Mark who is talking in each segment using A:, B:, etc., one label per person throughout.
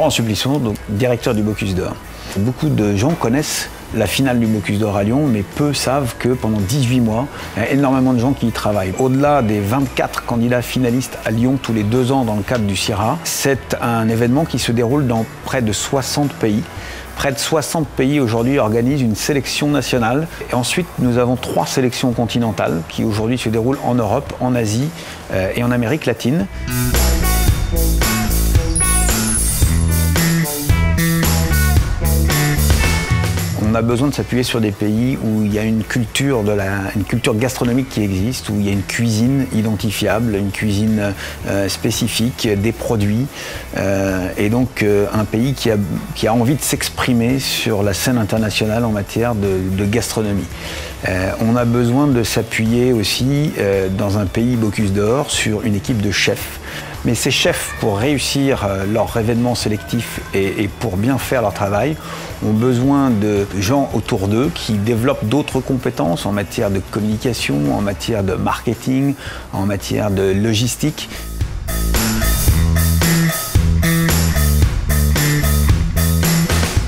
A: Laurent Supplisson, donc directeur du Bocuse d'Or. Beaucoup de gens connaissent la finale du Bocuse d'Or à Lyon, mais peu savent que pendant 18 mois, il y a énormément de gens qui y travaillent. Au-delà des 24 candidats finalistes à Lyon tous les 2 ans dans le cadre du CIRA, c'est un événement qui se déroule dans près de 60 pays. Près de 60 pays aujourd'hui organisent une sélection nationale. Et ensuite, nous avons 3 sélections continentales qui aujourd'hui se déroulent en Europe, en Asie et en Amérique latine. On a besoin de s'appuyer sur des pays où il y a une culture gastronomique qui existe, où il y a une cuisine identifiable, une cuisine spécifique, des produits, et donc un pays qui a envie de s'exprimer sur la scène internationale en matière de gastronomie. On a besoin de s'appuyer aussi dans un pays Bocuse d'Or sur une équipe de chefs. Mais ces chefs, pour réussir leur événement sélectif et pour bien faire leur travail, ont besoin de gens autour d'eux qui développent d'autres compétences en matière de communication, en matière de marketing, en matière de logistique.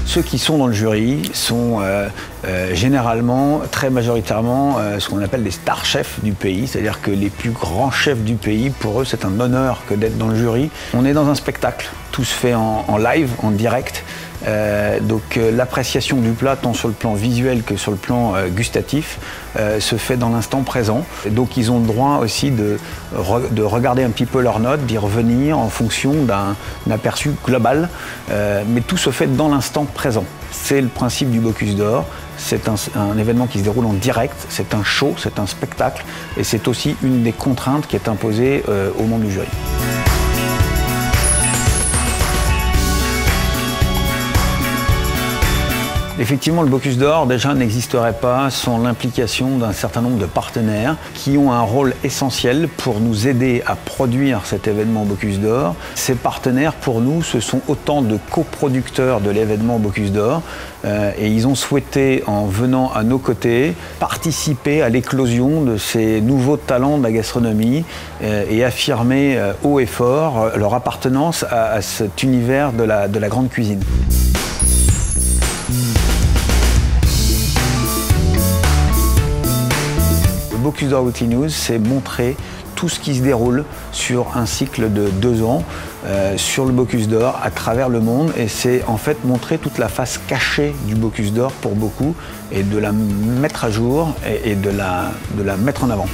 A: Ceux qui sont dans le jury sont généralement, très majoritairement, ce qu'on appelle des star chefs du pays, c'est-à-dire que les plus grands chefs du pays, pour eux, c'est un honneur que d'être dans le jury. On est dans un spectacle, tout se fait en live, en direct. Donc l'appréciation du plat, tant sur le plan visuel que sur le plan gustatif, se fait dans l'instant présent. Donc ils ont le droit aussi de regarder un petit peu leurs notes, d'y revenir en fonction d'un aperçu global, mais tout se fait dans l'instant présent. C'est le principe du Bocuse d'Or. C'est un événement qui se déroule en direct, c'est un show, c'est un spectacle, et c'est aussi une des contraintes qui est imposée aux membres du jury. Effectivement, le Bocuse d'Or déjà n'existerait pas sans l'implication d'un certain nombre de partenaires qui ont un rôle essentiel pour nous aider à produire cet événement Bocuse d'Or. Ces partenaires, pour nous, ce sont autant de coproducteurs de l'événement Bocuse d'Or et ils ont souhaité, en venant à nos côtés, participer à l'éclosion de ces nouveaux talents de la gastronomie et affirmer haut et fort leur appartenance à cet univers de la grande cuisine. Bocuse d'Or Weekly News, c'est montrer tout ce qui se déroule sur un cycle de 2 ans sur le Bocuse d'Or à travers le monde, et c'est en fait montrer toute la face cachée du Bocuse d'Or pour beaucoup et de la mettre à jour et de la mettre en avant.